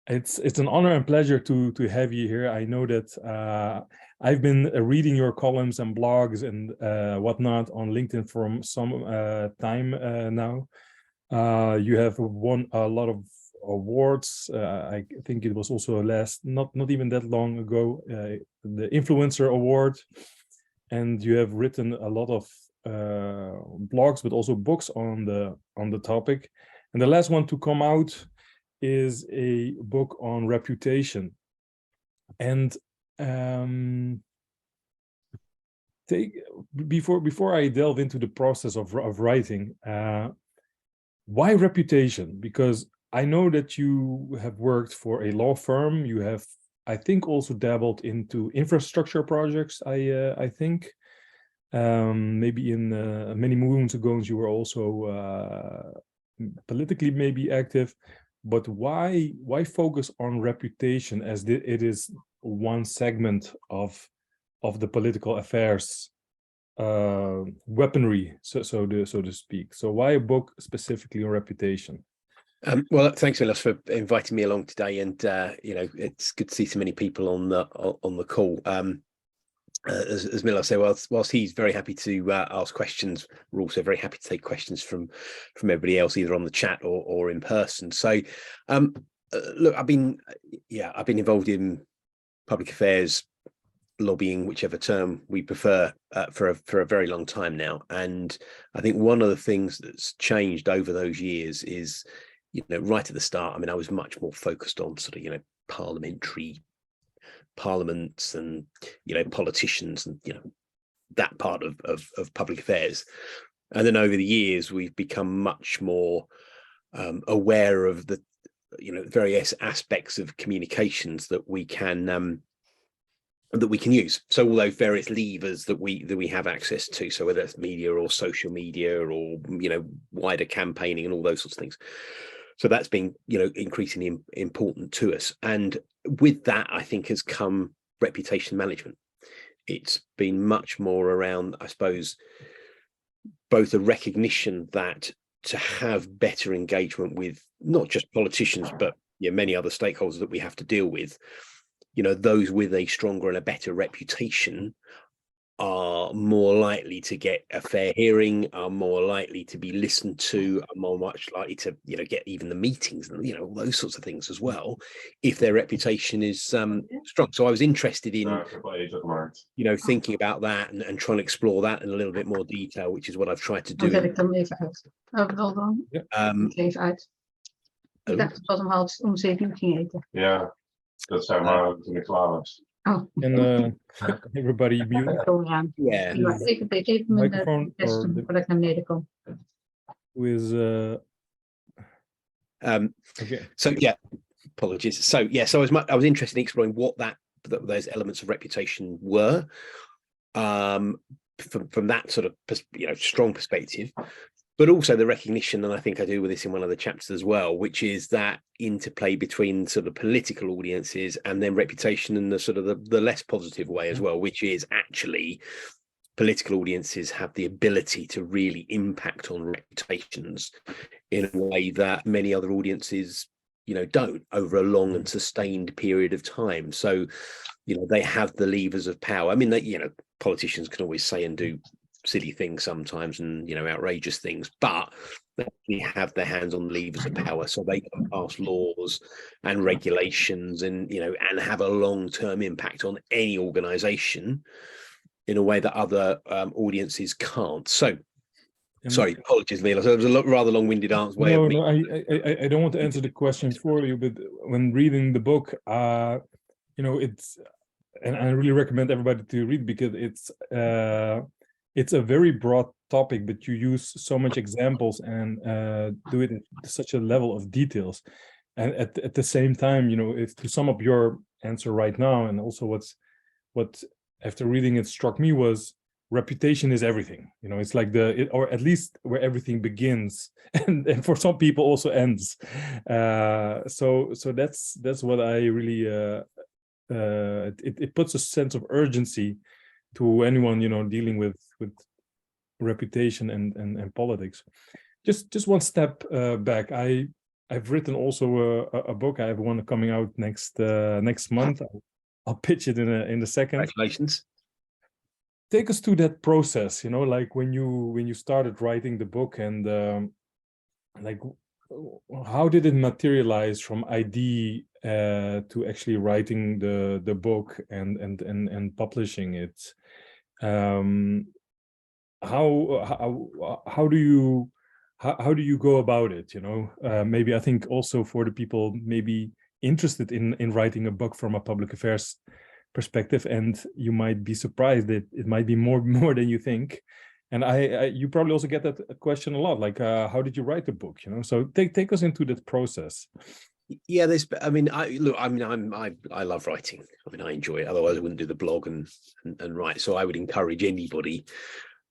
It's an honor and pleasure to have you here. I know that I've been reading your columns and blogs and whatnot on LinkedIn for some time now. You have won a lot of awards. I think it was also not even that long ago, the Influencer Award, and you have written a lot of blogs, but also books on the topic. And the last one to come out is a book on reputation. And before I delve into the process of writing, why reputation? Because I know that you have worked for a law firm. You have, I think, also dabbled into infrastructure projects. I think maybe in many moons ago you were also politically maybe active. But why focus on reputation as it is one segment of the political affairs weaponry, so to speak? So why a book specifically on reputation? Well, thanks, Milos, for inviting me along today, and it's good to see so many people on the call. As Milos said, whilst he's very happy to ask questions, we're also very happy to take questions from everybody else, either on the chat or in person. So, look, I've been involved in public affairs, lobbying, whichever term we prefer, for a very long time now. And I think one of the things that's changed over those years is, right at the start, I mean, I was much more focused on sort of, parliaments and politicians and that part of public affairs. And then over the years we've become much more aware of the various aspects of communications that we can use. So all those various levers that we have access to, so whether it's media or social media or wider campaigning and all those sorts of things. So that's been, increasingly important to us. And with that, I think, has come reputation management. It's been much more around, I suppose, both a recognition that to have better engagement with not just politicians, but many other stakeholders that we have to deal with, those with a stronger and a better reputation are more likely to get a fair hearing, are more likely to be listened to, are more much likely to get even the meetings and all those sorts of things as well, if their reputation is strong. So I was interested in thinking about that and trying to explore that in a little bit more detail, which is what I've tried to do. Zet ik hem even uit. Wel dan. Ik even uit. Ik dacht dat we om 7 uur gingen eten. Ja, dat zei maar toen ik klaar was. Oh. And everybody mute. Yeah. Even mijn test doen voordat ik naar beneden kom. Who is okay. So apologies. So I was interested in exploring what those elements of reputation were, from that sort of strong perspective, but also the recognition, and I think I do with this in one of the chapters as well, which is that interplay between sort of political audiences and then reputation in the sort of the less positive way as well, which is actually political audiences have the ability to really impact on reputations in a way that many other audiences don't, over a long and sustained period of time. So they have the levers of power. I mean, politicians can always say and do silly things sometimes and outrageous things, but they have their hands on the levers of power, so they can pass laws and regulations and and have a long-term impact on any organization in a way that other audiences can't. So sorry, apologies, Milos. It was a rather long-winded answer. No, I don't want to answer the question for you, but when reading the book, it's, and I really recommend everybody to read, because it's a very broad topic, but you use so much examples and do it at such a level of details. And at the same time, if to sum up your answer right now, and also what after reading it struck me was reputation is everything. It's like or at least where everything begins, and for some people also ends. So that's what I really it puts a sense of urgency to anyone dealing with reputation and politics. Just one step back. I've written also a book. I have one coming out next month. I'll pitch it in a second. Congratulations. Take us through that process, you know, like when you started writing the book, and like how did it materialize from idea to actually writing the book and publishing it? How do you go about it, you know? Maybe I think also for the people maybe interested in writing a book from a public affairs perspective, and you might be surprised that it might be more than you think. And you probably also get that question a lot, like how did you write the book, you know? So take us into that process. Yeah, I love writing. I mean, I enjoy it. Otherwise I wouldn't do the blog and write. So I would encourage anybody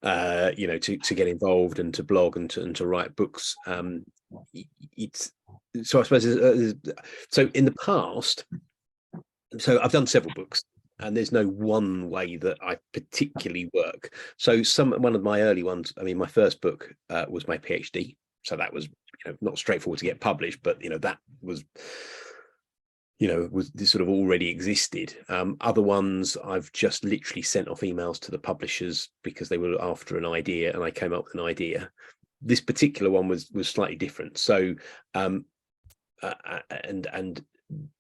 you know, to get involved and to blog and to write books. It's so I suppose so in the past, so I've done several books, and there's no one way that I particularly work. So one of my early ones, I mean, my first book was my PhD, so that was, you know, not straightforward to get published, but you know, that was, you know, was this sort of already existed. Other ones I've just literally sent off emails to the publishers because they were after an idea and I came up with an idea. This particular one was slightly different. So and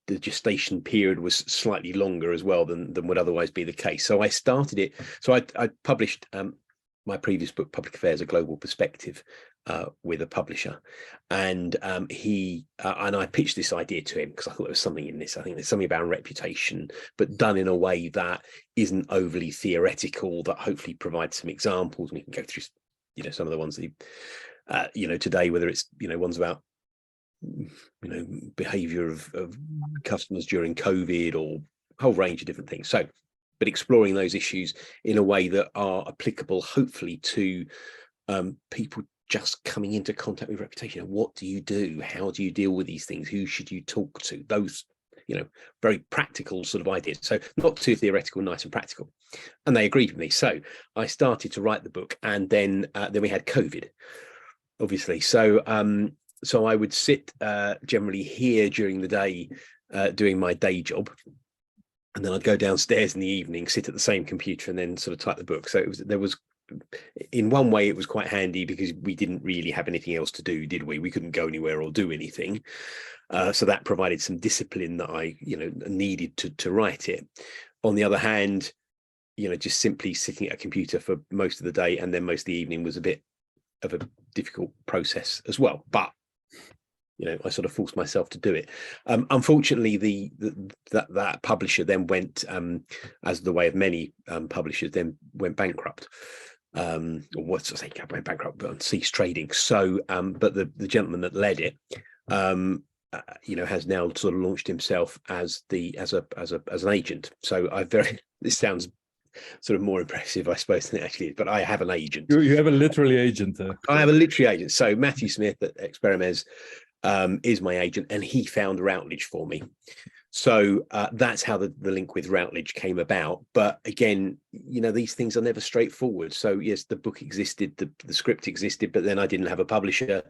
the gestation period was slightly longer as well than would otherwise be the case. So I started it. So I published my previous book, Public Affairs: A Global Perspective, with a publisher, and he and I pitched this idea to him because I thought there was something in this. I think there's something about reputation, but done in a way that isn't overly theoretical, that hopefully provides some examples. And we can go through, you know, some of the ones that you know, today, whether it's, you know, ones about, you know, behavior of customers during COVID, or a whole range of different things. So, but exploring those issues in a way that are applicable, hopefully, to people just coming into contact with reputation. What do you do? How do you deal with these things? Who should you talk to? Those, you know, very practical sort of ideas. So not too theoretical, nice and practical. And they agreed with me. So I started to write the book, and then we had COVID, obviously. So so I would sit generally here during the day doing my day job, and then I'd go downstairs in the evening, sit at the same computer, and then sort of type the book. So there was in one way it was quite handy because we didn't really have anything else to do, did we? We couldn't go anywhere or do anything. So that provided some discipline that I, you know, needed to write it. On the other hand, you know, just simply sitting at a computer for most of the day and then most of the evening was a bit of a difficult process as well. But you know, I sort of forced myself to do it. Unfortunately, that publisher then went, as the way of many publishers, then went bankrupt. Or what's I say, went bankrupt, but ceased trading. So, but the gentleman that led it, you know, has now sort of launched himself as an agent. So this sounds sort of more impressive, I suppose, than it actually is. But I have an agent. You have a literary agent. I have a literary agent. So Matthew Smith at Experimez is my agent, and he found Routledge for me. So that's how the link with Routledge came about. But again, you know, these things are never straightforward. So yes, the book existed, the script existed, but then I didn't have a publisher.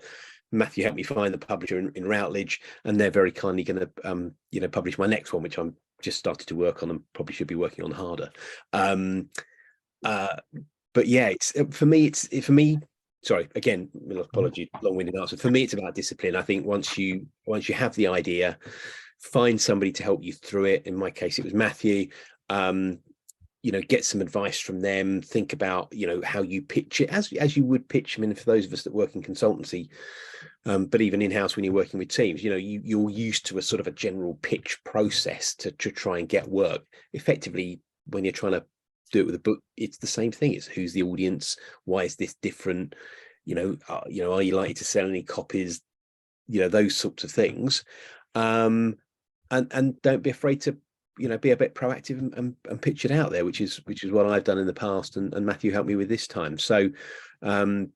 Matthew helped me find the publisher in Routledge, and they're very kindly going to, you know, publish my next one, which I'm just started to work on and probably should be working on harder. But yeah, it's for me. Sorry, again, apology, long-winded answer. For me, it's about discipline. I think once you have the idea, find somebody to help you through it. In my case, it was Matthew. You know, get some advice from them. Think about, you know, how you pitch it as you would pitch. I mean, for those of us that work in consultancy, but even in-house when you're working with teams, you know, you're used to a sort of a general pitch process to try and get work. Effectively, when you're trying to do it with a book, it's the same thing. It's who's the audience, why is this different, you know, are you likely to sell any copies, you know, those sorts of things. And don't be afraid to, you know, be a bit proactive and pitch it out there, which is what I've done in the past, and Matthew helped me with this time. So and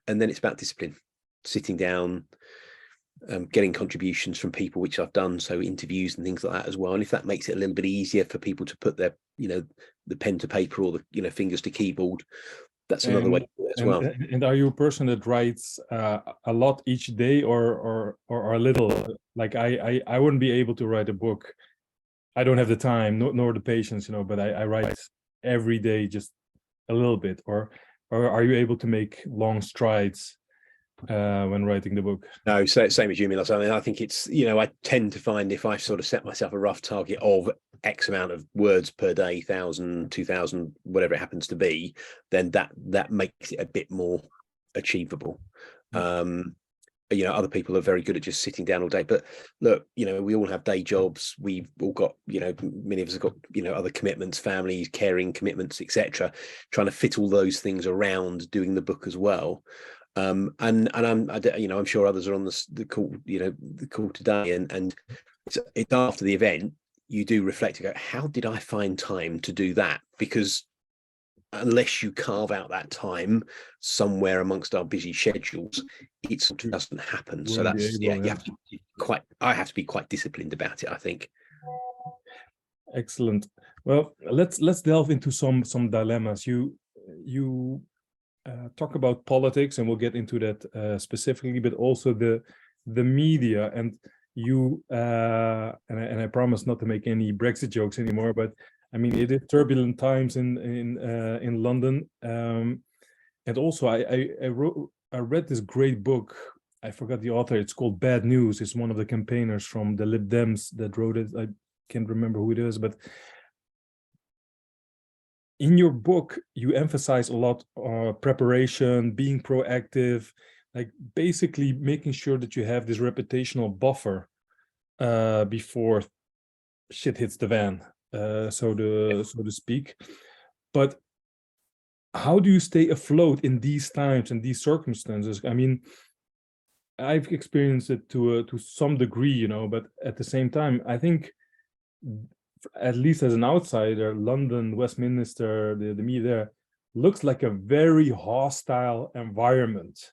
then it's about discipline, sitting down, getting contributions from people, which I've done, so interviews and things like that as well. And if that makes it a little bit easier for people to put their, you know, the pen to paper or the, you know, fingers to keyboard, That's another way to do it as well. And are you a person that writes a lot each day, or a little? Like I wouldn't be able to write a book. I don't have the time, nor the patience, but I write every day, just a little bit. Or are you able to make long strides when writing the book? No, so same as you, Milos. I mean, I think it's, I tend to find if I sort of set myself a rough target of X amount of words per day, 1,000, 2,000, whatever it happens to be, then that makes it a bit more achievable. Other people are very good at just sitting down all day. But look, we all have day jobs. We've all got, many of us have got, other commitments, families, caring commitments, etc. Trying to fit all those things around doing the book as well. And I'm sure others are on the call, the call today, and it's after the event you do reflect and go, how did I find time to do that? Because unless you carve out that time somewhere amongst our busy schedules, it doesn't happen. So that's you have to be I have to be quite disciplined about it, I think. Excellent. Well, let's delve into some dilemmas. You talk about politics, and we'll get into that specifically, but also the media. And you and I promise not to make any Brexit jokes anymore, but I mean, it is turbulent times in London, and also I read this great book. I forgot the author. It's called Bad News. It's one of the campaigners from the Lib Dems that wrote it. I can't remember who it is, but in your book, you emphasize a lot preparation, being proactive, like basically making sure that you have this reputational buffer before shit hits the van, so to speak. But how do you stay afloat in these times and these circumstances? I mean, I've experienced it to some degree, but at the same time, I think, at least as an outsider, London, Westminster, the media there looks like a very hostile environment.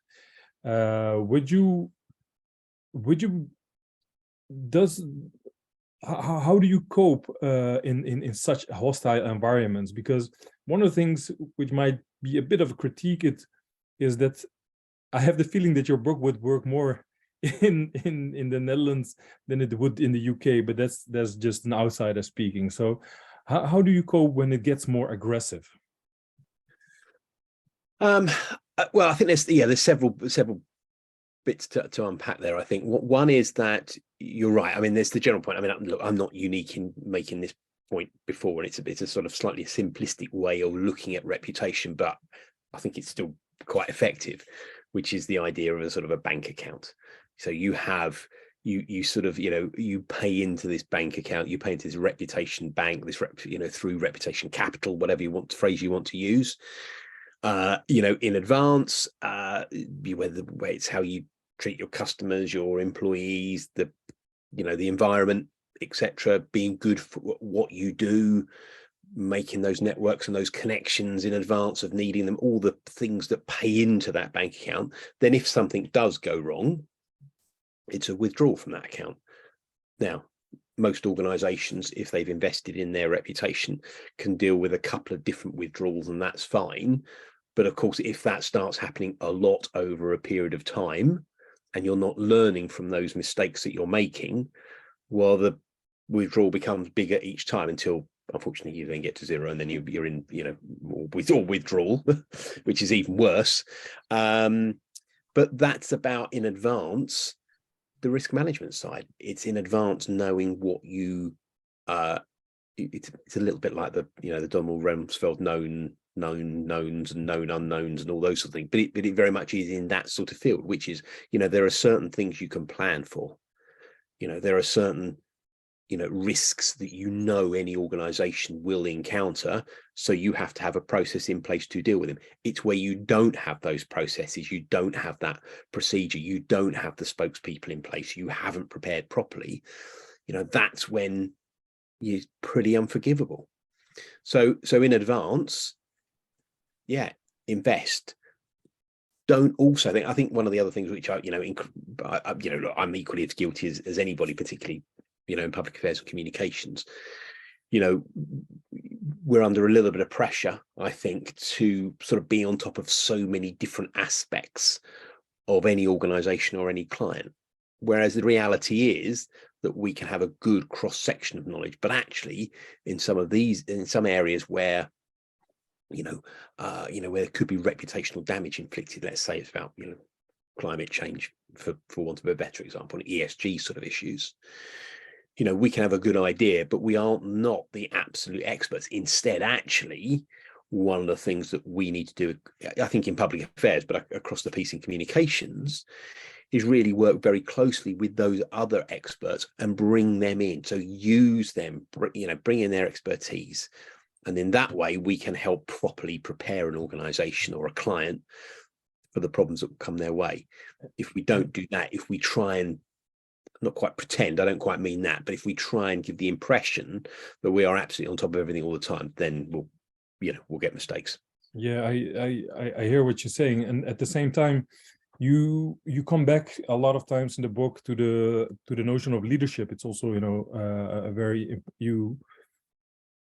How do you cope in such hostile environments? Because one of the things which might be a bit of a critique is that I have the feeling that your book would work more in the Netherlands than it would in the UK, but that's just an outsider speaking. So how do you cope when it gets more aggressive? Well, I think there's several bits to unpack there. I think one is that you're right. I mean, there's the general point. I mean, look, I'm not unique in making this point before, and it's a sort of slightly simplistic way of looking at reputation, but I think it's still quite effective, which is the idea of a sort of a bank account. So you have you sort of you pay into this bank account, you pay into this reputation bank, this through reputation capital, whatever phrase you want to use, in advance, whether it's how you treat your customers, your employees, the environment, etc., being good for what you do, making those networks and those connections in advance of needing them, all the things that pay into that bank account. Then if something does go wrong, it's a withdrawal from that account. Now, most organizations, if they've invested in their reputation, can deal with a couple of different withdrawals, and that's fine. But of course, if that starts happening a lot over a period of time, and you're not learning from those mistakes that you're making, well, the withdrawal becomes bigger each time until, unfortunately, you then get to zero, and then you're in, withdrawal, which is even worse. But that's about in advance the risk management side. It's in advance knowing what you. It's a little bit like the Donald Rumsfeld known knowns and known unknowns and all those sort of things. But it very much is in that sort of field, which is there are certain things you can plan for. There are certain risks that any organization will encounter, so you have to have a process in place to deal with them. It's where you don't have those processes, you don't have that procedure, you don't have the spokespeople in place, you haven't prepared properly, that's when you're pretty unforgivable. So in advance, invest. Don't also think, I think one of the other things which I'm equally as guilty as anybody, particularly in public affairs and communications, we're under a little bit of pressure, I think, to sort of be on top of so many different aspects of any organization or any client. Whereas the reality is that we can have a good cross section of knowledge, but actually in some areas where, where there could be reputational damage inflicted, let's say it's about, climate change, for want of a better example, and ESG sort of issues, we can have a good idea, but we are not the absolute experts. Instead, actually, one of the things that we need to do, I think, in public affairs, but across the piece in communications, is really work very closely with those other experts and bring them in. So use them, bring in their expertise. And in that way, we can help properly prepare an organization or a client for the problems that will come their way. If we don't do that, if we try and not quite pretend, I don't quite mean that, but if we try and give the impression that we are absolutely on top of everything all the time, then we'll get mistakes. Yeah, I hear what you're saying, and at the same time, you come back a lot of times in the book to the notion of leadership. It's also a very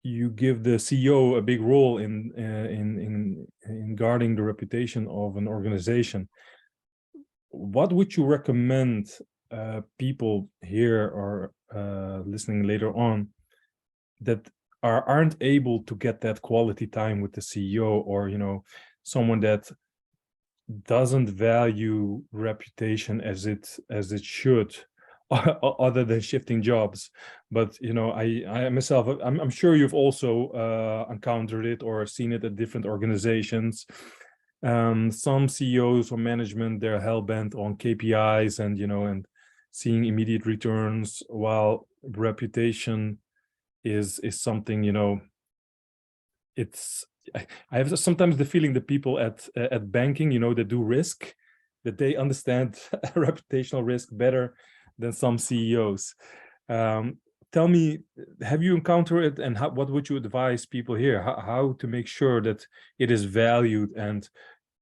you give the CEO a big role in guarding the reputation of an organization. What would you recommend people here or listening later on that aren't able to get that quality time with the CEO, or someone that doesn't value reputation as it should, other than shifting jobs? But I myself, I'm sure you've also encountered it or seen it at different organizations. Some CEOs or management, they're hell-bent on KPIs and and seeing immediate returns, while reputation is something, it's, I have sometimes the feeling that people at banking, that do risk, that they understand reputational risk better than some CEOs. Tell me, have you encountered it, and what would you advise people here? How to make sure that it is valued and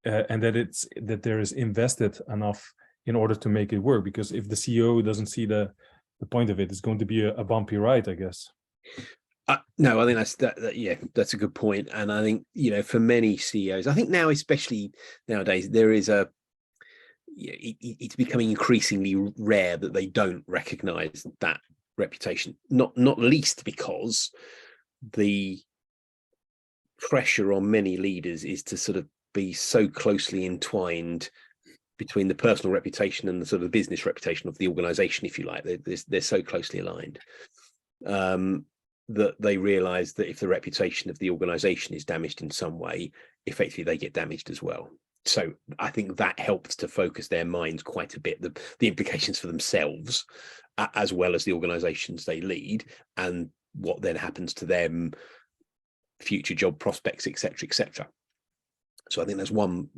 that there is invested enough in order to make it work? Because if the CEO doesn't see the point of it, it's going to be a bumpy ride, I guess. No, I think that's a good point. And I think, for many CEOs, I think now, especially nowadays, there is it's becoming increasingly rare that they don't recognize that reputation, not least because the pressure on many leaders is to sort of be so closely entwined between the personal reputation and the sort of business reputation of the organization, if you like. They're so closely aligned that they realize that if the reputation of the organization is damaged in some way, effectively they get damaged as well. So I think that helps to focus their minds quite a bit, the implications for themselves, as well as the organizations they lead, and what then happens to them, future job prospects, etc., etc. So I think that's one,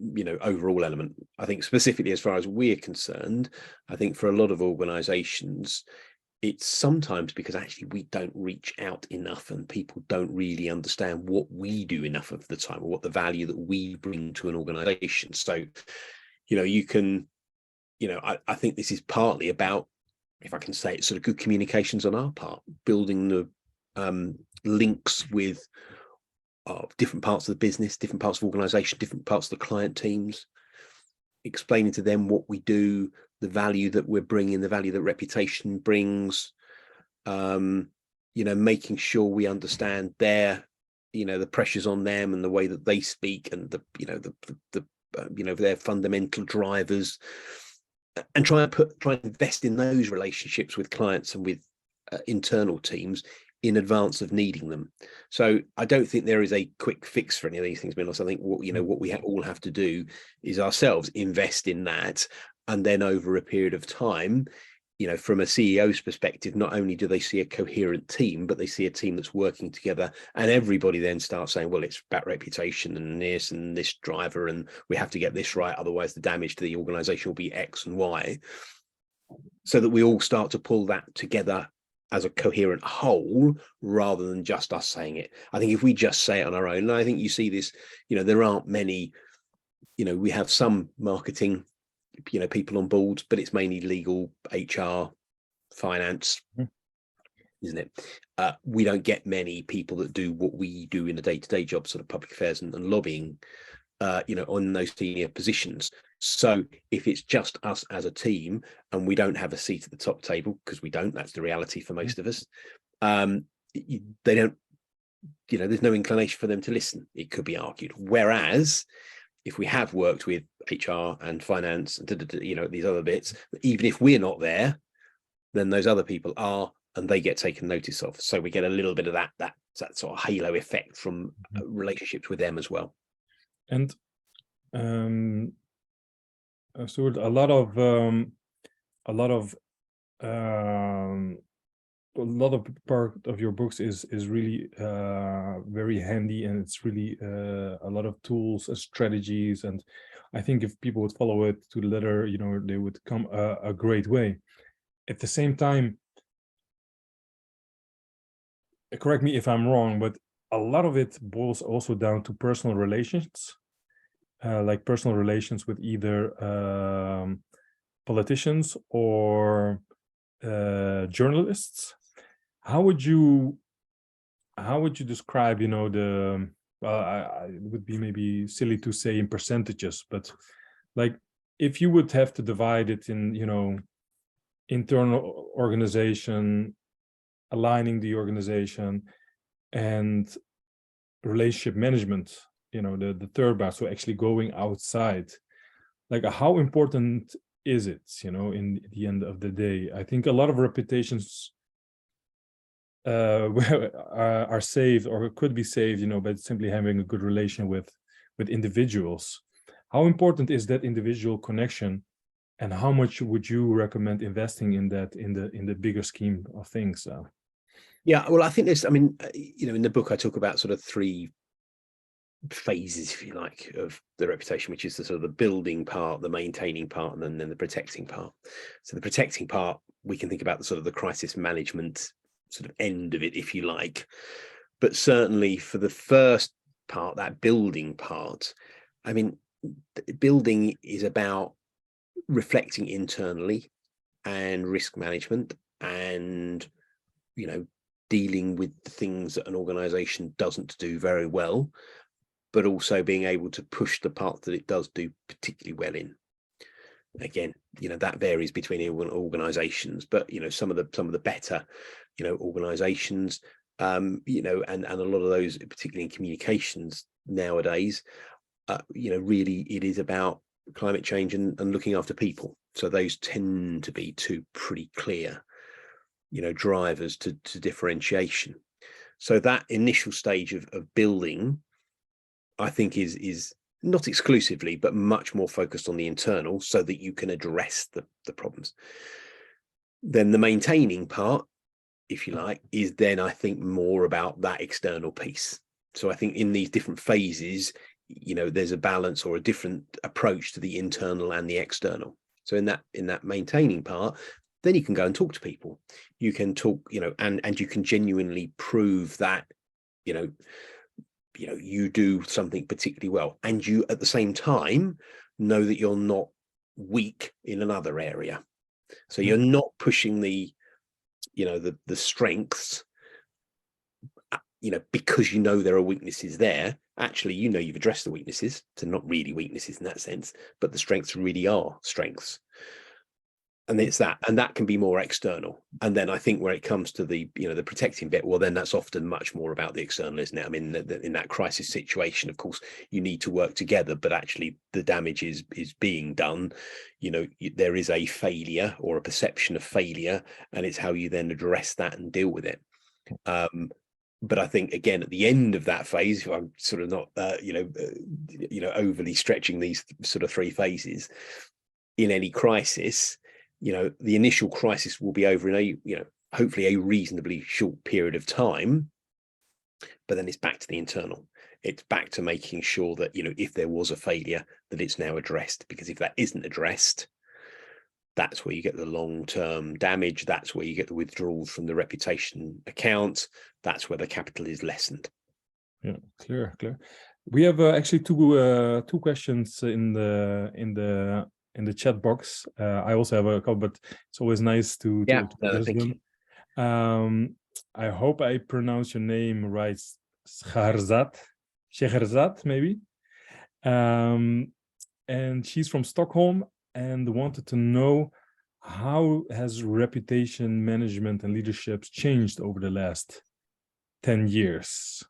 overall element. I think specifically as far as we're concerned, I think for a lot of organizations, it's sometimes because actually we don't reach out enough and people don't really understand what we do enough of the time, or what the value that we bring to an organization. So, you can, I think this is partly about, if I can say it, sort of good communications on our part, building the links with different parts of the business, different parts of organization, different parts of the client teams, explaining to them what we do, the value that we're bringing, the value that reputation brings, making sure we understand their, the pressures on them and the way that they speak, and their fundamental drivers, and try and invest in those relationships with clients and with internal teams in advance of needing them. So I don't think there is a quick fix for any of these things, Milos. I think what we all have to do is ourselves invest in that, and then over a period of time, from a CEO's perspective, not only do they see a coherent team, but they see a team that's working together, and everybody then starts saying, well, it's about reputation and this driver, and we have to get this right, otherwise the damage to the organization will be X and Y, so that we all start to pull that together as a coherent whole, rather than just us saying it. I think if we just say it on our own, and I think you see this, there aren't many, we have some marketing, people on boards, but it's mainly legal, HR, finance, isn't it? We don't get many people that do what we do in a day-to-day job, sort of public affairs and lobbying, on those senior positions. So if it's just us as a team and we don't have a seat at the top table, because we don't, that's the reality for most of us, they don't, there's no inclination for them to listen, it could be argued. Whereas if we have worked with HR and finance, these other bits, even if we're not there, then those other people are, and they get taken notice of. So we get a little bit of that sort of halo effect from relationships with them as well. And Stuart, a lot of part of your books is really very handy, and it's really a lot of tools and strategies. And I think if people would follow it to the letter, they would come a great way. At the same time, correct me if I'm wrong, but a lot of it boils also down to personal relations, like personal relations with either politicians or journalists. How would you describe, it would be maybe silly to say in percentages, but like if you would have to divide it in, internal organization, aligning the organization, and relationship management, the third part, so actually going outside, like how important is it, in the end of the day? I think a lot of reputations are saved or could be saved, by simply having a good relation with individuals. How important is that individual connection, and how much would you recommend investing in that in the bigger scheme of things? Yeah, well, I think there's, in the book I talk about sort of 3 phases, if you like, of the reputation, which is the sort of the building part, the maintaining part, and then the protecting part. So the protecting part, we can think about the sort of the crisis management sort of end of it, if you like. But certainly for the first part, that building part, building is about reflecting internally and risk management and, dealing with the things that an organization doesn't do very well, but also being able to push the part that it does do particularly well in. Again, that varies between organizations, but some of the better, organizations, and a lot of those, particularly in communications nowadays, really it is about climate change and looking after people. So those tend to be 2 pretty clear, drivers to differentiation. So that initial stage of building, I think is not exclusively, but much more focused on the internal, so that you can address the problems. Then the maintaining part, if you like, is then I think more about that external piece. So I think in these different phases, there's a balance or a different approach to the internal and the external. So in that maintaining part, then you can go and talk to people. You can talk, and you can genuinely prove that, you do something particularly well, and you at the same time know that you're not weak in another area. So you're not pushing the strengths, because there are weaknesses there. Actually, you've addressed the weaknesses, so not really weaknesses in that sense, but the strengths really are strengths. And it's that can be more external. And then I think where it comes to the the protecting bit, well, then that's often much more about the external, isn't it? In that crisis situation, of course, you need to work together, but actually the damage is being done. There is a failure or a perception of failure, and it's how you then address that and deal with it. But I think, again, at the end of that phase, I'm sort of not overly stretching these sort of 3 phases in any crisis. The initial crisis will be over in hopefully a reasonably short period of time, but then it's back to the internal. It's back to making sure that, if there was a failure, that it's now addressed, because if that isn't addressed, that's where you get the long-term damage. That's where you get the withdrawals from the reputation account. That's where the capital is lessened. Yeah, clear. We have actually two questions in the chat box. I also have a couple, but it's always nice to Thank you. them. I hope I pronounce your name right, Scheherazade, maybe. And she's from Stockholm and wanted to know, how has reputation management and leadership changed over the last 10 years?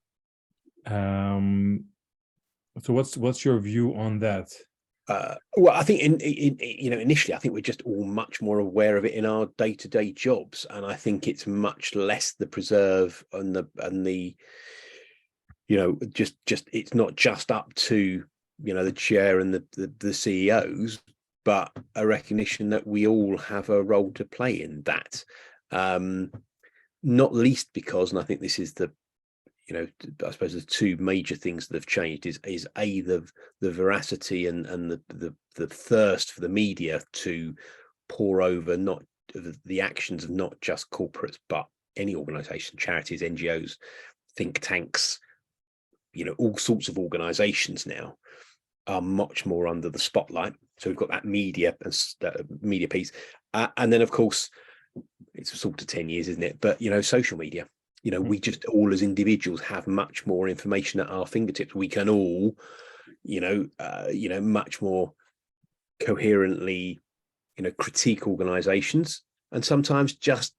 So what's your view on that? Well, I think initially, I think we're just all much more aware of it in our day-to-day jobs, and I think it's much less the preserve and the just it's not just up to the chair and the CEOs, but a recognition that we all have a role to play in that. Not least because, and I think this is I suppose the two major things that have changed is the veracity and the thirst for the media to pour over not the actions of not just corporates, but any organization, charities, NGOs, think tanks, all sorts of organizations now are much more under the spotlight. So we've got that media piece, and then of course it's sort of 10 years, isn't it? But social media. We just all as individuals have much more information at our fingertips. We can all, much more coherently, critique organizations, and sometimes just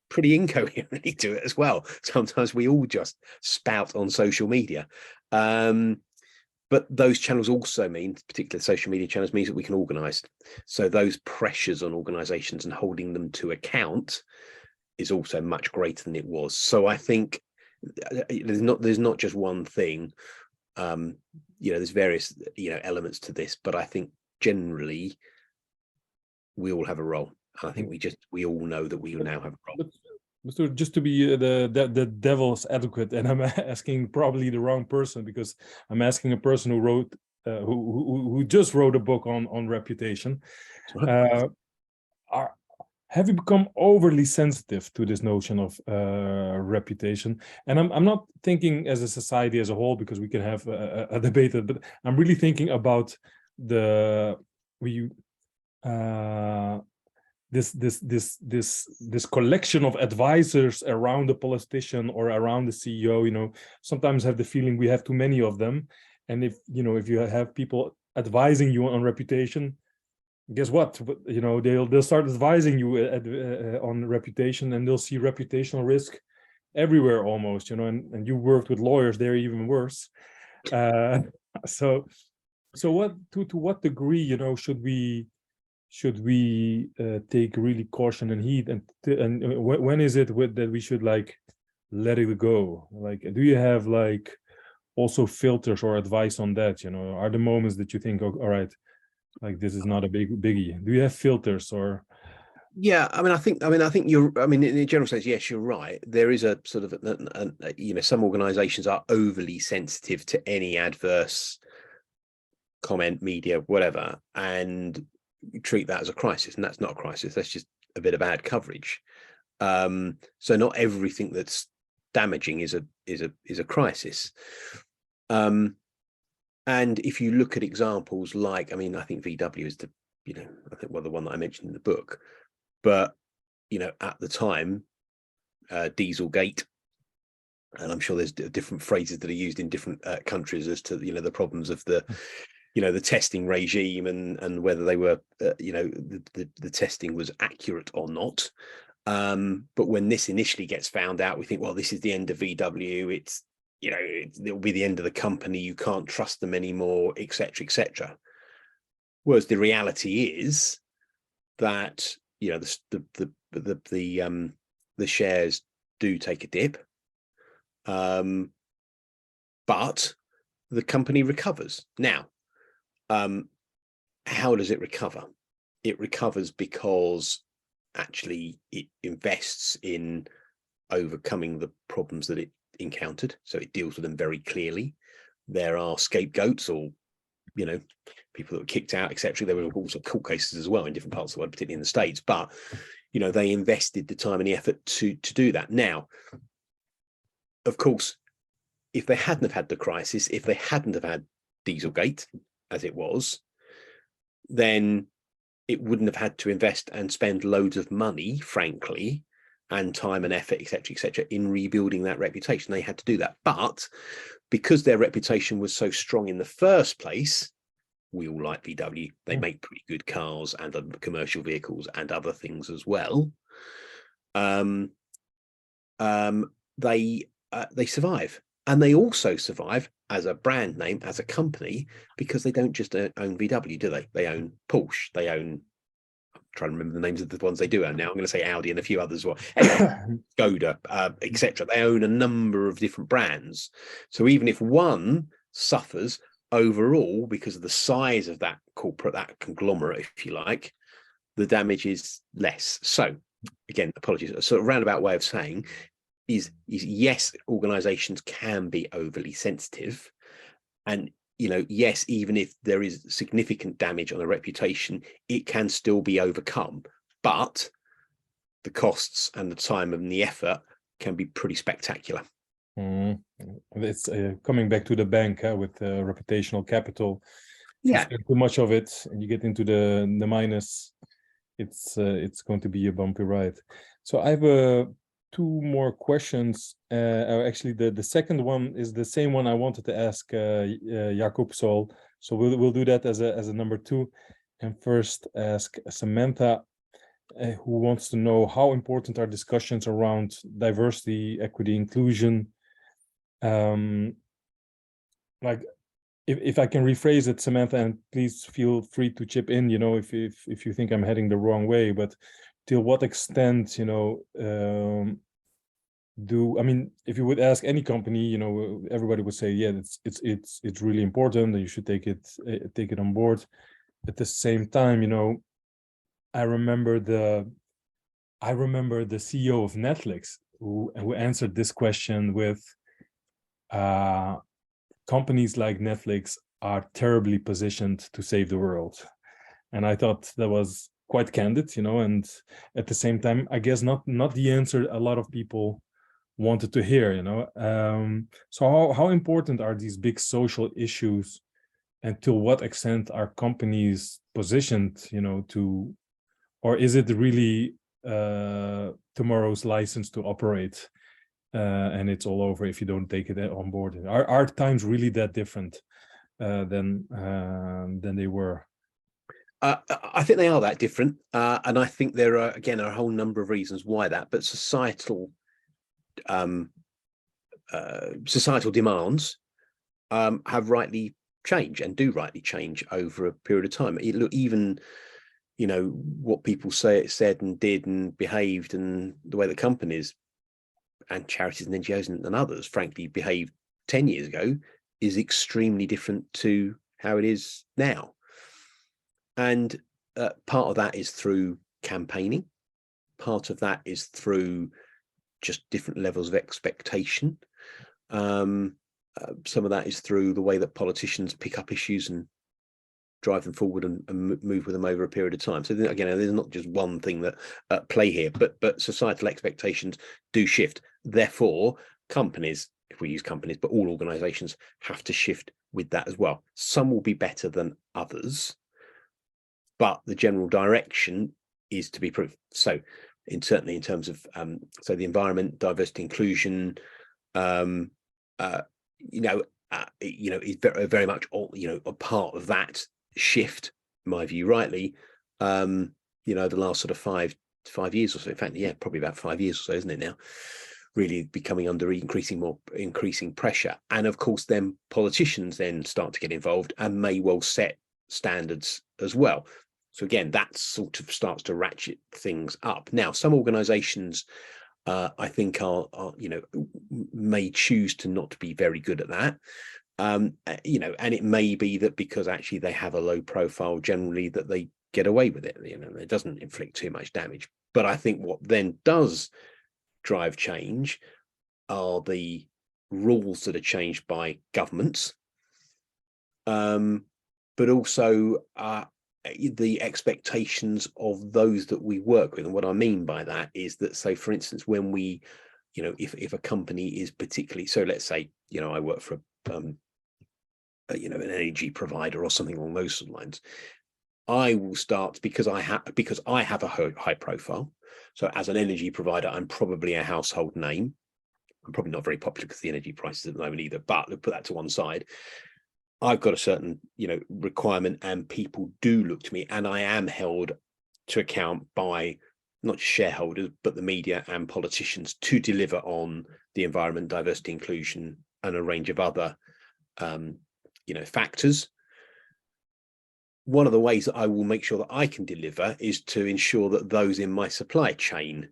pretty incoherently do it as well. Sometimes we all just spout on social media. But those channels also mean, particularly social media channels, means that we can organize. So those pressures on organizations and holding them to account is also much greater than it was. So I think there's not just one thing. There's various elements to this, but I think generally we all have a role. And I think we all know that we now have a role. So just to be the devil's advocate, and I'm asking probably the wrong person, because I'm asking a person who wrote who just wrote a book on reputation. Have you become overly sensitive to this notion of reputation? And I'm not thinking as a society as a whole, because we can have a debate, but I'm really thinking about this collection of advisors around the politician or around the CEO. Sometimes have the feeling we have too many of them, and if you have people advising you on reputation, guess what? They'll start advising you on reputation, and they'll see reputational risk everywhere almost. And you worked with lawyers; they're even worse. So what to what degree should we take really caution and heed, and when is it that we should let it go? Do you have also filters or advice on that? Are the moments that you think, oh, all right, this is not a biggie? Do you have filters or? Yeah, I think you're. In a general sense, yes, you're right. There is a sort of some organisations are overly sensitive to any adverse comment, media, whatever, and treat that as a crisis, and that's not a crisis. That's just a bit of bad coverage. So not everything that's damaging is a crisis. And if you look at examples like, I think VW is the one that I mentioned in the book, but at the time, Dieselgate, and I'm sure there's different phrases that are used in different countries as to the problems of the the testing regime and whether they were the testing was accurate or not. But when this initially gets found out, we think, well, this is the end of VW. It's it'll be the end of the company. You can't trust them anymore, etc., etc. Whereas the reality is that the shares do take a dip, but the company recovers. Now, how does it recover? It recovers because actually it invests in overcoming the problems that it encountered, so it deals with them very clearly. There are scapegoats or people that were kicked out, etc. There were also court cases as well in different parts of the world, particularly in the States, but they invested the time and the effort to do that. Now, of course, if they hadn't have had the crisis, if they hadn't have had Dieselgate as it was, then it wouldn't have had to invest and spend loads of money, frankly, and time and effort, etc., in rebuilding that reputation. They had to do that. But because their reputation was so strong in the first place, we all like VW. They make pretty good cars and other commercial vehicles and other things as well. They survive, and they also survive as a brand name, as a company, because they don't just own VW, do they? They own Porsche. They own. I'm trying to remember the names of the ones they do own now. I'm going to say Audi and a few others as well. Anyway, Skoda, etc. They own a number of different brands. So even if one suffers overall because of the size of that corporate, that conglomerate, if you like, the damage is less. So again, apologies, a sort of roundabout way of saying is yes, organizations can be overly sensitive, and yes, even if there is significant damage on a reputation, it can still be overcome, but the costs and the time and the effort can be pretty spectacular. It's coming back to the bank with reputational capital. If you spend too much of it and you get into the minus, it's going to be a bumpy ride. So I have two more questions. Actually, the second one is the same one I wanted to ask Jakub Sol. So we'll do that as a number two, and first ask Samantha, who wants to know how important are discussions around diversity, equity, inclusion. Like, if I can rephrase it, Samantha, and please feel free to chip in, if you think I'm heading the wrong way, but till what extent, if you would ask any company, everybody would say, yeah, it's really important and you should take it on board. At the same time, I remember the CEO of Netflix who answered this question with, companies like Netflix are terribly positioned to save the world. And I thought that was quite candid, and at the same time, I guess not the answer a lot of people wanted to hear, So how important are these big social issues, and to what extent are companies positioned, or is it really tomorrow's license to operate? And it's all over if you don't take it on board. Are times really that different than they were? I think they are that different, and I think there are a whole number of reasons why that. But societal demands have rightly changed and do rightly change over a period of time. Even what people said and did and behaved, and the way that companies and charities and NGOs and others, frankly, behaved 10 years ago is extremely different to how it is now. And part of that is through campaigning. Part of that is through just different levels of expectation. Some of that is through the way that politicians pick up issues and drive them forward and move with them over a period of time. So again, there's not just one thing that at play here, but societal expectations do shift. Therefore, companies, if we use companies, but all organizations have to shift with that as well. Some will be better than others, but the general direction is to be proved. So certainly in terms of so the environment, diversity, inclusion, is very much a part of that shift, in my view, rightly. The last sort of five years or so, in fact, probably about 5 years or so, isn't it now, really becoming under increasing pressure. And of course then politicians then start to get involved and may well set standards as well. So again, that sort of starts to ratchet things up. Now, some organizations I think are may choose to not be very good at that. And it may be that because actually they have a low profile generally that they get away with it, it doesn't inflict too much damage. But I think what then does drive change are the rules that are changed by governments, but also the expectations of those that we work with. And what I mean by that is that, say, for instance, when we, if a company is particularly, so let's say, I work for an energy provider or something along those lines, I will start, because I have a high profile. So as an energy provider, I'm probably a household name. I'm probably not very popular because the energy prices at the moment either, but we'll put that to one side. I've got a certain, requirement, and people do look to me, and I am held to account by not just shareholders, but the media and politicians to deliver on the environment, diversity, inclusion, and a range of other, factors. One of the ways that I will make sure that I can deliver is to ensure that those in my supply chain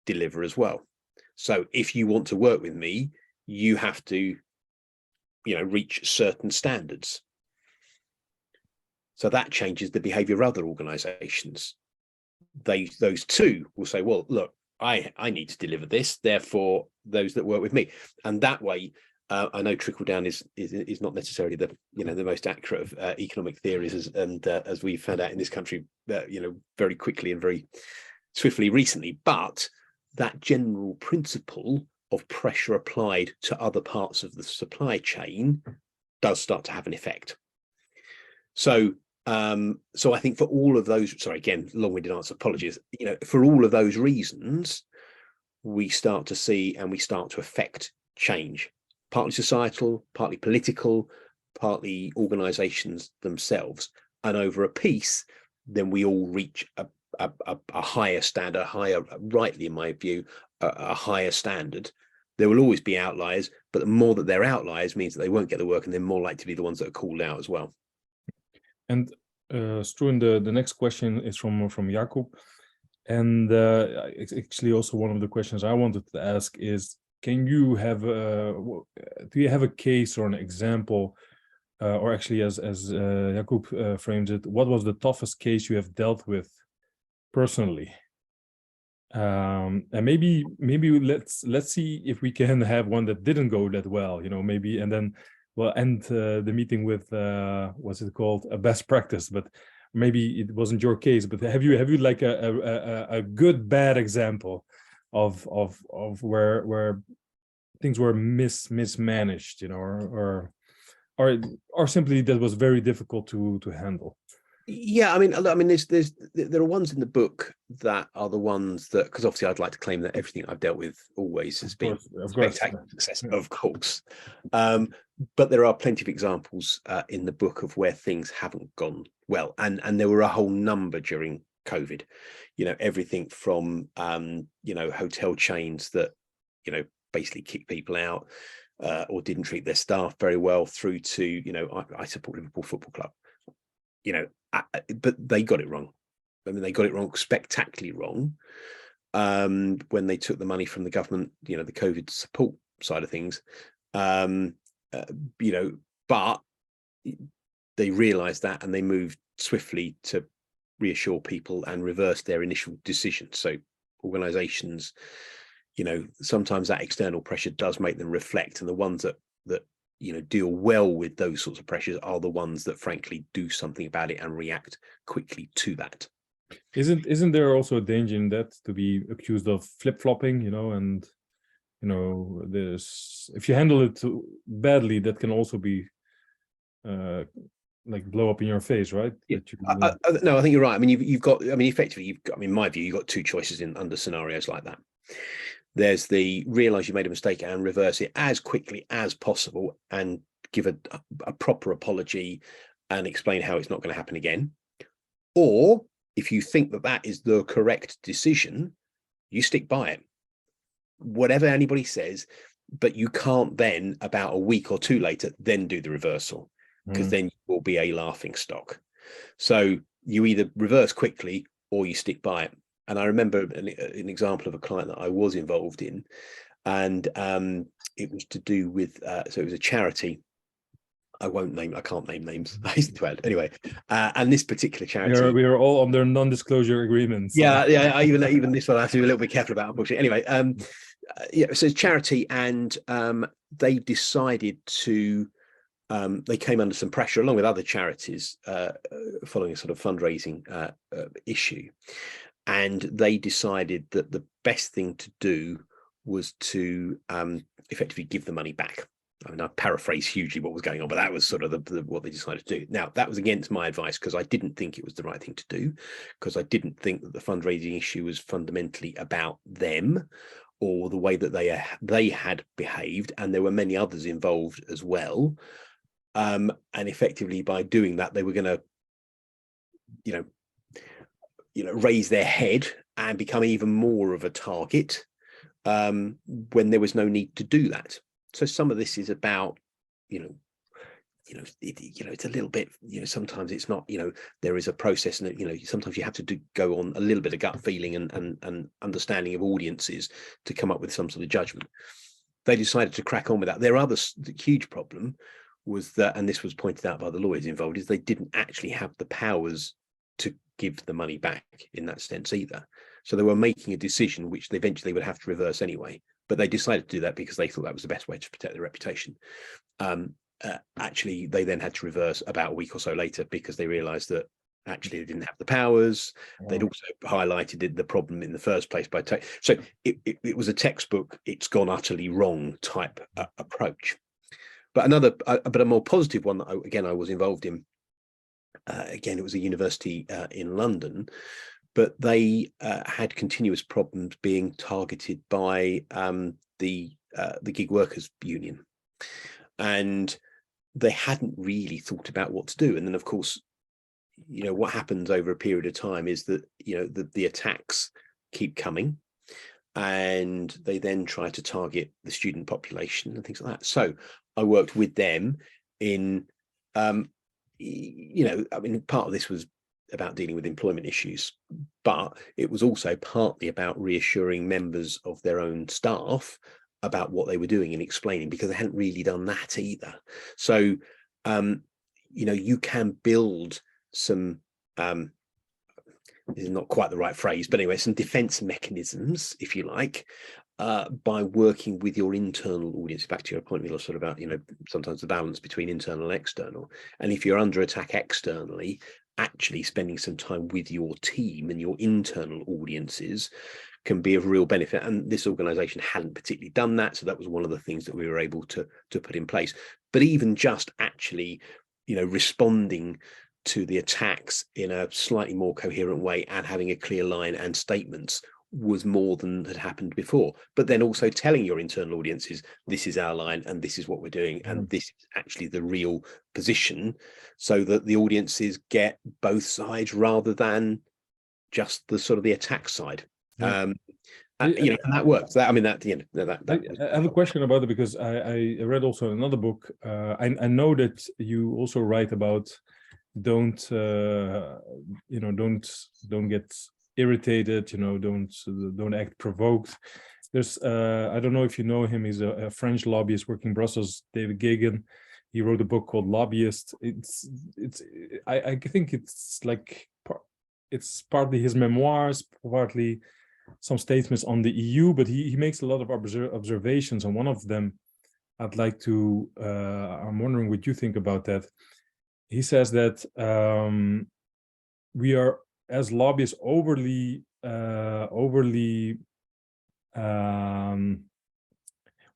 deliver as well. So if you want to work with me, you have to, reach certain standards. So that changes the behavior of other organizations. Those two will say, well, look, I need to deliver this, therefore those that work with me. And that way, I know trickle down is not necessarily the the most accurate of economic theories, as we found out in this country, very quickly and very swiftly recently. But that general principle of pressure applied to other parts of the supply chain does start to have an effect. So I think for all of those, sorry, again, long-winded answer, apologies, for all of those reasons, we start to see and we start to affect change, partly societal, partly political, partly organizations themselves. And over a piece, then we all reach a higher standard, rightly in my view, a higher standard. There will always be outliers, but the more that they're outliers means that they won't get the work, and they're more likely to be the ones that are called out as well. And Struan, the next question is from Jakub, and it's actually also one of the questions I wanted to ask is, can you have do you have a case or an example, or actually as Jakub frames it, what was the toughest case you have dealt with personally? And maybe let's see if we can have one that didn't go that well, maybe, and then we'll end the meeting with what's it called, a best practice. But maybe it wasn't your case, but have you like a good bad example of where things were mismanaged, or simply that was very difficult to handle? Yeah, I mean, there are ones in the book that are the ones that, because obviously I'd like to claim that everything I've dealt with always has been spectacular success, of course. But there are plenty of examples in the book of where things haven't gone well, and there were a whole number during COVID. Everything from hotel chains that basically kicked people out or didn't treat their staff very well, through to I support Liverpool Football Club. But they got it wrong. I mean, they got it wrong, spectacularly wrong, when they took the money from the government, the COVID support side of things, but they realized that, and they moved swiftly to reassure people and reverse their initial decision. So organizations, sometimes that external pressure does make them reflect, and the ones that deal well with those sorts of pressures are the ones that frankly do something about it and react quickly to that. Isn't there also a danger in that, to be accused of flip-flopping, and this, if you handle it badly, that can also be like blow up in your face, right? Yeah. No, I think you're right. I mean, you've got, effectively, in my view, you've got two choices under scenarios like that. There's the realize you made a mistake and reverse it as quickly as possible and give a proper apology and explain how it's not going to happen again. Or if you think that is the correct decision, you stick by it, whatever anybody says. But you can't then, about a week or two later, then do the reversal, because then you will be a laughing stock. So you either reverse quickly or you stick by it. And I remember an example of a client that I was involved in, and it was to do with, so it was a charity. I can't name names. Anyway, and this particular charity, we are all under non-disclosure agreements. Yeah. Even this one I have to be a little bit careful about, unfortunately. Anyway, so it's charity, and they decided to. They came under some pressure along with other charities following a sort of fundraising issue. And they decided that the best thing to do was to effectively give the money back. I mean, I paraphrase hugely what was going on, but that was sort of what they decided to do. Now, that was against my advice because I didn't think it was the right thing to do, because I didn't think that the fundraising issue was fundamentally about them or the way that they had behaved, and there were many others involved as well. And effectively, by doing that, they were going to, raise their head and become even more of a target when there was no need to do that. So some of this is about, it's a little bit, sometimes it's not, there is a process, and sometimes you have to go on a little bit of gut feeling and understanding of audiences to come up with some sort of judgment. They decided to crack on with that. Their other huge problem was that, and this was pointed out by the lawyers involved, is they didn't actually have the powers to give the money back in that sense either. So they were making a decision which they eventually would have to reverse anyway. But they decided to do that because they thought that was the best way to protect their reputation. Actually, they then had to reverse about a week or so later because they realized that actually they didn't have the powers. Wow. They'd also highlighted the problem in the first place by so it was a textbook, it's gone utterly wrong type approach. But a more positive one that I was involved in, again, it was a university in London, but they had continuous problems being targeted by the gig workers union, and they hadn't really thought about what to do. And then, of course, what happens over a period of time is that the attacks keep coming, and they then try to target the student population and things like that. So I worked with them in, I mean, part of this was about dealing with employment issues, but it was also partly about reassuring members of their own staff about what they were doing and explaining, because they hadn't really done that either. So, you can build some, this is not quite the right phrase, but anyway, some defense mechanisms, if you like, by working with your internal audience. Back to your point, Milos, sort of about, sometimes the balance between internal and external. And if you're under attack externally, actually spending some time with your team and your internal audiences can be of real benefit. And this organization hadn't particularly done that. So that was one of the things that we were able to put in place. But even just actually, responding to the attacks in a slightly more coherent way and having a clear line and statements was more than had happened before. But then also telling your internal audiences, this is our line and this is what we're doing, and this is actually the real position, so that the audiences get both sides rather than just the sort of the attack side. And that works. I have a question about it, because I read also another book. I know that you also write about don't get irritated, don't act provoked. There's I don't know if you know him, he's a French lobbyist working in Brussels, David Gagan. He wrote a book called Lobbyist. I think it's like it's partly his memoirs, partly some statements on the EU, but he makes a lot of observations, and one of them I'd like to I'm wondering what you think about that. He says that we are, as lobbyists, overly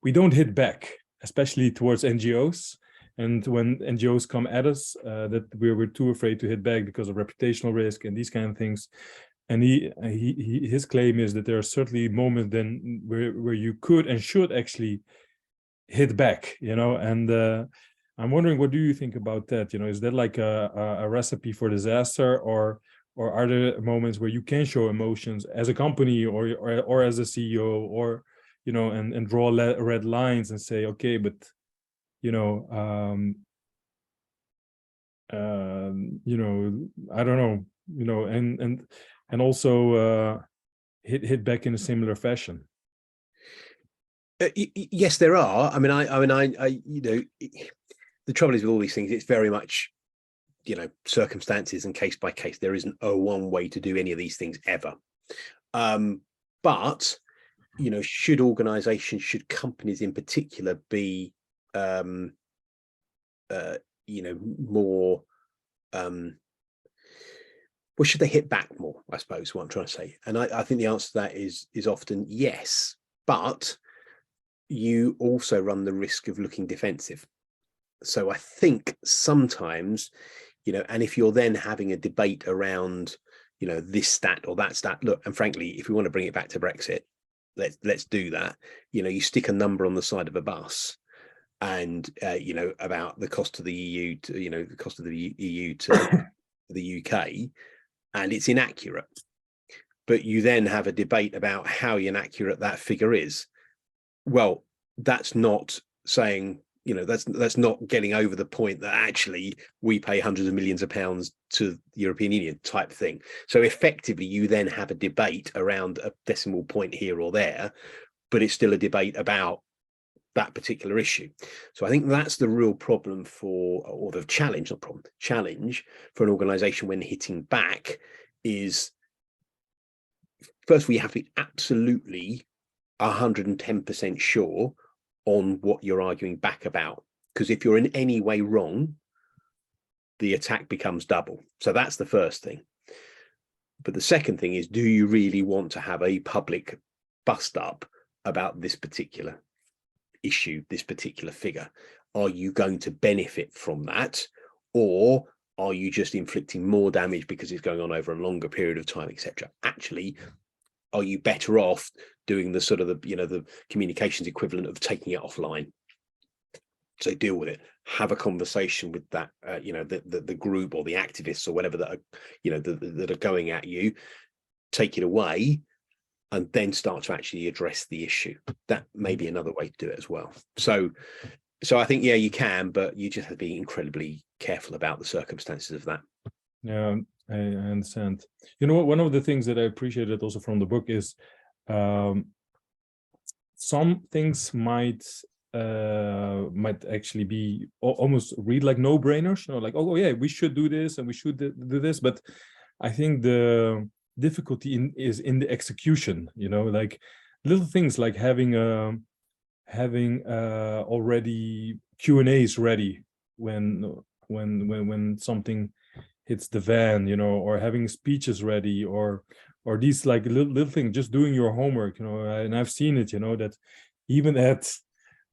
we don't hit back, especially towards NGOs. And when NGOs come at us, that we're too afraid to hit back because of reputational risk and these kind of things. And his claim is that there are certainly moments then where you could and should actually hit back, and I'm wondering, what do you think about that? Is that like a recipe for disaster, or are there moments where you can show emotions as a company or as a CEO, or and draw red lines and say, okay, but I don't know, and also hit back in a similar fashion? Yes, there are. I mean, the trouble is with all these things, it's very much, circumstances and case by case. There isn't a one way to do any of these things ever. But, should organizations, should companies in particular be, more, well, should they hit back more, I suppose, what I'm trying to say. And I think the answer to that is often yes. But, you also run the risk of looking defensive. So I think sometimes, you know, and if you're then having a debate around, you know, this stat or that stat, look, and frankly, if we want to bring it back to Brexit, let's do that. You know, you stick a number on the side of a bus, and you know, about the cost of the EU to, you know, the cost of the EU to the UK, and it's inaccurate. But you then have a debate about how inaccurate that figure is. Well, that's not saying, you know, that's not getting over the point that actually we pay hundreds of millions of pounds to the European Union type thing. So effectively, you then have a debate around a decimal point here or there, but it's still a debate about that particular issue. So I think that's the real problem for, or the challenge, not problem, challenge for an organization when hitting back is, first, we have to be absolutely 110% sure on what you're arguing back about, because if you're in any way wrong, the attack becomes double. So that's the first thing. But the second thing is, do you really want to have a public bust up about this particular issue, this particular figure? Are you going to benefit from that, or are you just inflicting more damage because it's going on over a longer period of time, etc.? Actually, are you better off doing the sort of the, you know, the communications equivalent of taking it offline? So deal with it, have a conversation with that, you know, the group or the activists or whatever that are, you know, that are going at you, take it away, and then start to actually address the issue. That may be another way to do it as well. So I think, yeah, you can, but you just have to be incredibly careful about the circumstances of that. Yeah, I understand. You know what? One of the things that I appreciated also from the book is some things might actually be almost read like no-brainers. You know, like, oh yeah, we should do this and we should do this. But I think the difficulty is in the execution. You know, like little things like having already Q&As ready when something hits the van, you know, or having speeches ready, or these like little things, just doing your homework, you know. And I've seen it, you know, that even at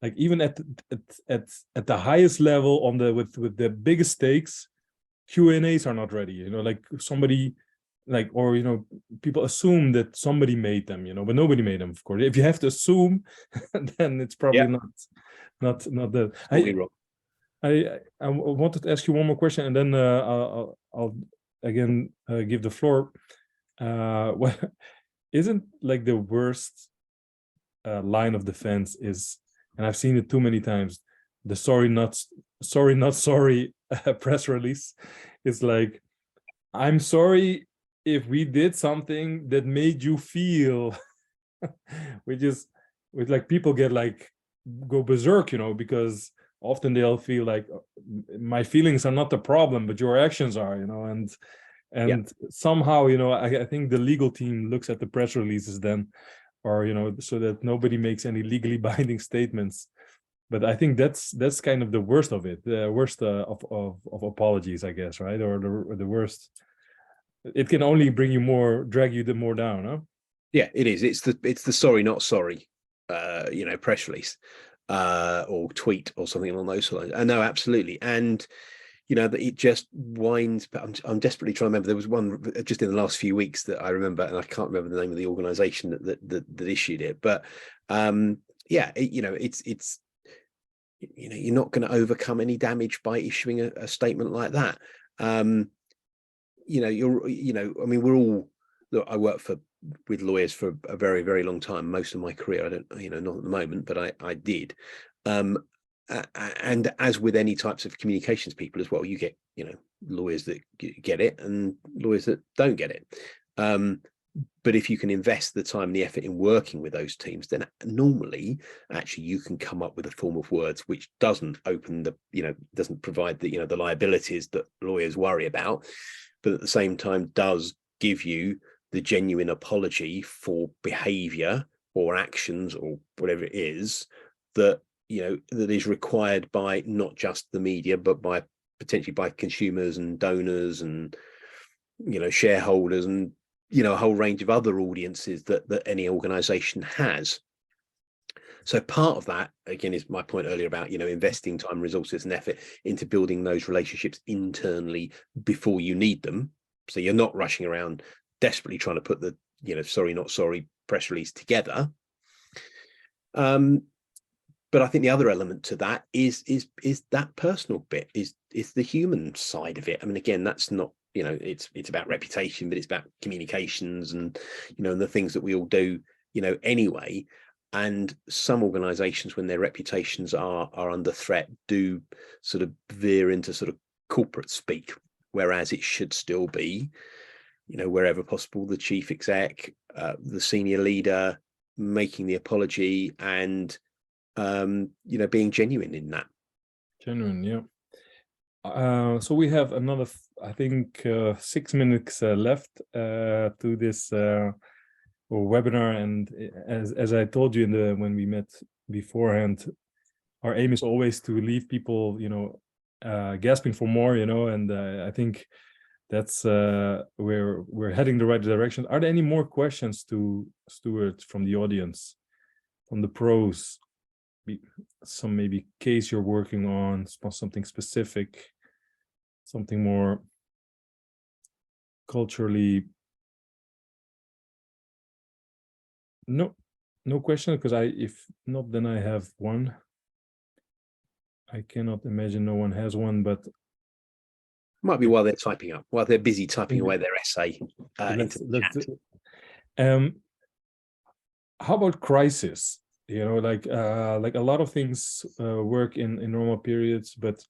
the highest level on the with the biggest stakes, Q&As are not ready, you know, like somebody like, or you know, people assume that somebody made them, you know, but nobody made them, of course. If you have to assume, then it's probably not that. I wanted to ask you one more question, and then I'll again give the floor. What isn't like the worst line of defense is, and I've seen it too many times, the sorry not sorry press release. It's like, I'm sorry if we did something that made you feel, which like people get like go berserk, you know, because often they'll feel like my feelings are not the problem, but your actions are, you know, and somehow, you know, I think the legal team looks at the press releases then, or, you know, so that nobody makes any legally binding statements. But I think that's kind of the worst of it, the worst of apologies, I guess, right? Or the worst. It can only bring you more, drag you more down, huh? Yeah, it is. It's the sorry not sorry, you know, press release. Or tweet or something along those lines. No, absolutely. And you know, that it just winds. But I'm desperately trying to remember. There was one just in the last few weeks that I remember, and I can't remember the name of the organization that issued it. But yeah, you know, it's you know, you're not going to overcome any damage by issuing a statement like that. You know, I mean, we're all, look, I work with lawyers for a very, very long time, most of my career. I don't, you know, not at the moment, but I did. And as with any types of communications people as well, you get, you know, lawyers that get it and lawyers that don't get it. But if you can invest the time and the effort in working with those teams, then normally actually you can come up with a form of words which doesn't open the, you know, doesn't provide the, you know, the liabilities that lawyers worry about, but at the same time does give you the genuine apology for behavior or actions or whatever it is that, you know, that is required by not just the media, but by potentially by consumers and donors and, you know, shareholders and, you know, a whole range of other audiences that any organization has. So part of that, again, is my point earlier about, investing time, resources and effort into building those relationships internally before you need them. So you're not rushing around desperately trying to put the, sorry, not sorry press release together. But I think the other element to that is that personal bit, is the human side of it. I mean, again, that's not, it's about reputation, but it's about communications and, and the things that we all do, anyway. And some organizations, when their reputations are under threat, do sort of veer into sort of corporate speak, whereas it should still be, wherever possible, the chief exec, the senior leader making the apology and, being genuine in that. Genuine, yeah. So we have another, I think, 6 minutes left to this webinar, and as I told you when we met beforehand, our aim is always to leave people, gasping for more, and I think that's where we're heading the right direction. Are there any more questions to Stuart from the audience, from the pros? Some maybe case you're working on, something specific, something more culturally. No question, because if not, then I have one. I cannot imagine no one has one, but might be while they're typing up, while they're busy typing away their essay. How about crisis? Like a lot of things work in normal periods, but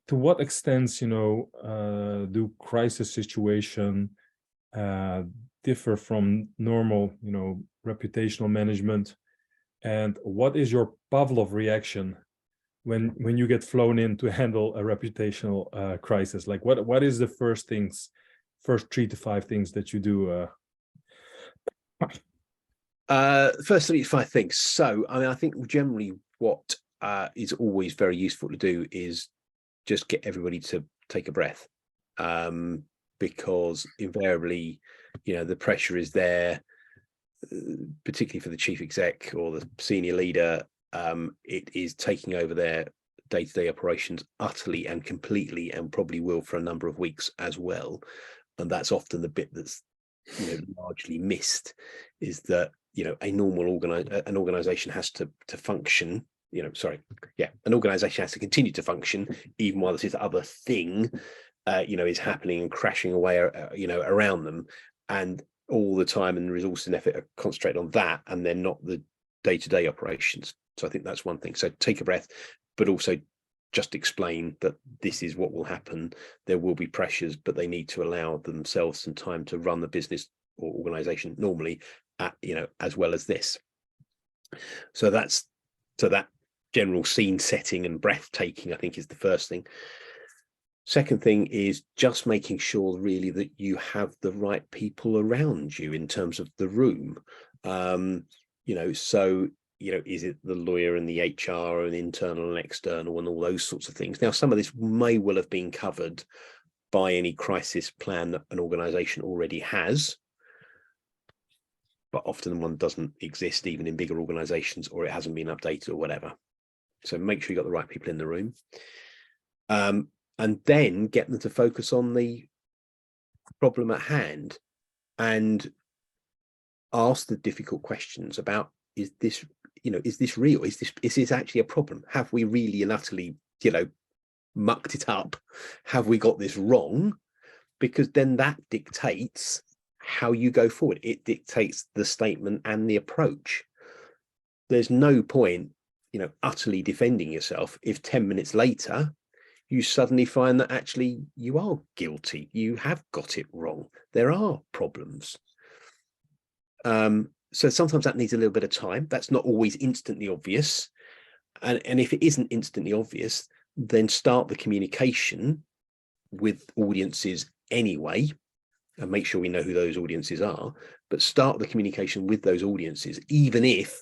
to what extent, do crisis situation differ from normal, reputational management? And what is your Pavlov reaction when you get flown in to handle a reputational crisis? Like what is the first 3 to 5 things that you do? First 3 to 5 things. So, I mean, I think generally what is always very useful to do is just get everybody to take a breath, because invariably, the pressure is there, particularly for the chief exec or the senior leader. It is taking over their day-to-day operations utterly and completely, and probably will for a number of weeks as well. And that's often the bit that's largely missed, is that an organization has to function. An organization has to continue to function even while this other thing is happening and crashing away around them, and all the time and resources and effort are concentrated on that, and they're not the day-to-day operations. So I think that's one thing. So take a breath, but also just explain that this is what will happen. There will be pressures, but they need to allow themselves some time to run the business or organization normally, as well as this. So that general scene setting and breathtaking, I think, is the first thing. Second thing is just making sure really that you have the right people around you in terms of the room. Is it the lawyer and the HR and internal and external and all those sorts of things? Now, some of this may well have been covered by any crisis plan that an organization already has, but often one doesn't exist even in bigger organizations, or it hasn't been updated or whatever. So make sure you got the right people in the room. And then get them to focus on the problem at hand and ask the difficult questions about, is this real? Is this actually a problem? Have we really and utterly, mucked it up? Have we got this wrong? Because then that dictates how you go forward. It dictates the statement and the approach. There's no point, utterly defending yourself if 10 minutes later you suddenly find that actually you are guilty. You have got it wrong. There are problems. So sometimes that needs a little bit of time. That's not always instantly obvious. And if it isn't instantly obvious, then start the communication with audiences anyway, and make sure we know who those audiences are, but start the communication with those audiences, even if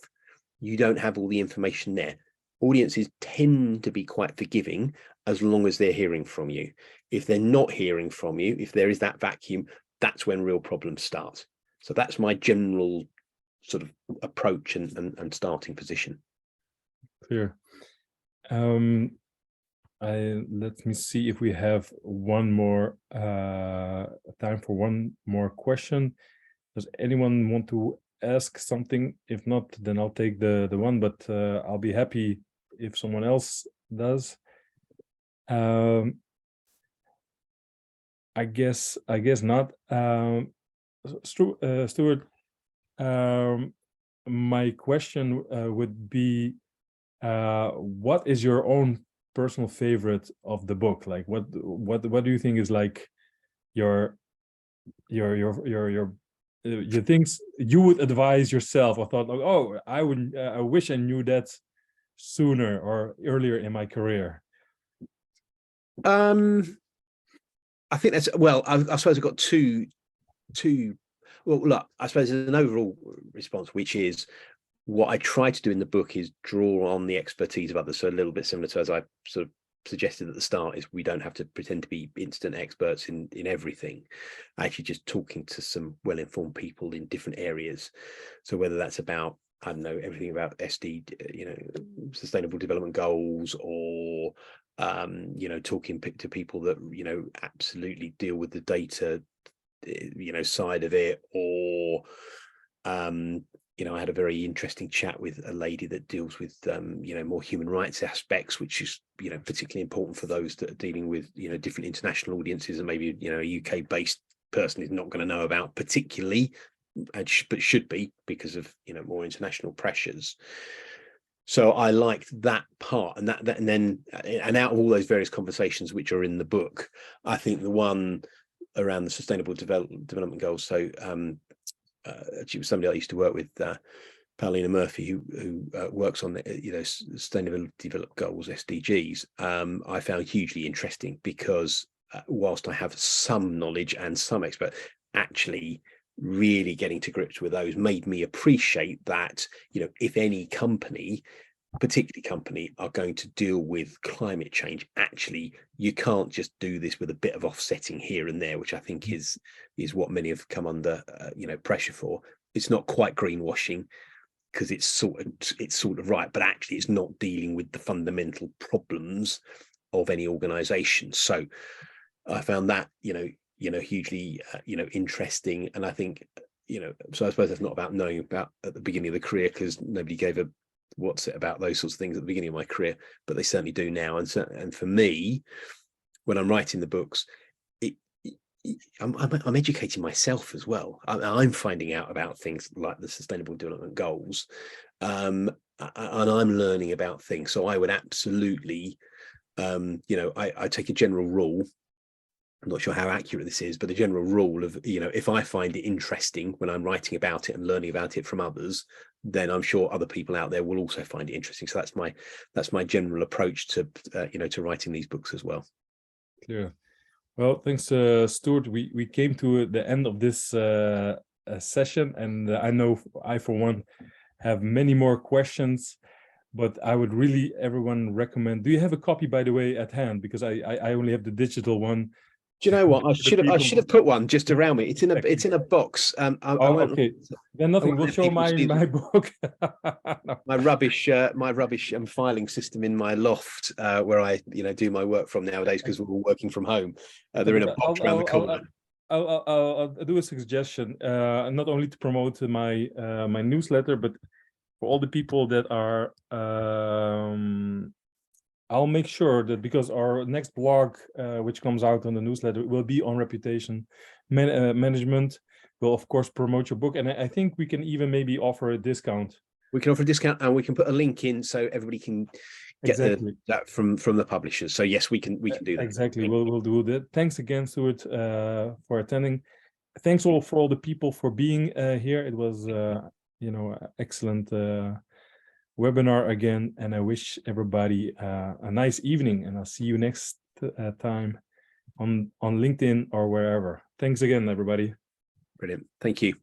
you don't have all the information there. Audiences tend to be quite forgiving as long as they're hearing from you. If they're not hearing from you, if there is that vacuum, that's when real problems start. So that's my general sort of approach and starting position. Clear. Let me see if we have one more time for one more question. Does anyone want to ask something? If not, then I'll take the one, but I'll be happy if someone else does. I guess not. Stuart, my question would be, what is your own personal favorite of the book? Like, what do you think is like your things you would advise yourself, or thought like, oh, I wish I knew that sooner or earlier in my career? I think that's, well, I suppose I've got two. Well, look, I suppose there's an overall response, which is what I try to do in the book is draw on the expertise of others. So a little bit similar to as I sort of suggested at the start, is we don't have to pretend to be instant experts in everything. Actually, just talking to some well-informed people in different areas. So whether that's about, I don't know, everything about SD, Sustainable Development Goals, or talking to people that absolutely deal with the data side of it, or I had a very interesting chat with a lady that deals with more human rights aspects, which is particularly important for those that are dealing with different international audiences, and maybe a UK based person is not going to know about particularly, but should be, because of more international pressures. So I liked that part, and and out of all those various conversations which are in the book, I think the one around the Sustainable Development Goals. So she was somebody I used to work with, Paulina Murphy, who works on the Sustainable Development Goals, SDGs. I found hugely interesting, because whilst I have some knowledge and some expert, actually really getting to grips with those made me appreciate that if any company, particularly company, are going to deal with climate change, actually you can't just do this with a bit of offsetting here and there, which I think is what many have come under pressure for. It's not quite greenwashing, because it's sort of right, but actually it's not dealing with the fundamental problems of any organization. So I found that hugely interesting. And I think so I suppose that's not about knowing about at the beginning of the career, because nobody gave a what's it about those sorts of things at the beginning of my career, but they certainly do now. And for me, when I'm writing the books, I'm educating myself as well. I'm finding out about things like the Sustainable Development Goals, and I'm learning about things. So I would absolutely, I take a general rule. I'm not sure how accurate this is, but the general rule of, if I find it interesting when I'm writing about it and learning about it from others, then I'm sure other people out there will also find it interesting. So that's my general approach to to writing these books as well. Clear. Well, thanks, Stuart. We came to the end of this session, and I know I, for one, have many more questions, but I would really everyone recommend. Do you have a copy, by the way, at hand? Because I only have the digital one. Do you know what? I should have put one just around me. It's in a box. Okay. Then nothing. We'll show my book. No. My rubbish filing system in my loft, where I do my work from nowadays, because we're all working from home. They're in a box around the corner. I'll do a suggestion, not only to promote my my newsletter, but for all the people that are. I'll make sure that, because our next blog, which comes out on the newsletter, will be on reputation management. We'll of course promote your book, and I think we can even maybe offer a discount. We can offer a discount, and we can put a link in so everybody can get that from the publishers. So yes, we can do that. Exactly, we'll do that. Thanks again, Stuart, for attending. Thanks all for all the people for being here. It was excellent webinar again, and I wish everybody a nice evening, and I'll see you next time on LinkedIn or wherever. Thanks again, everybody. Brilliant. Thank you.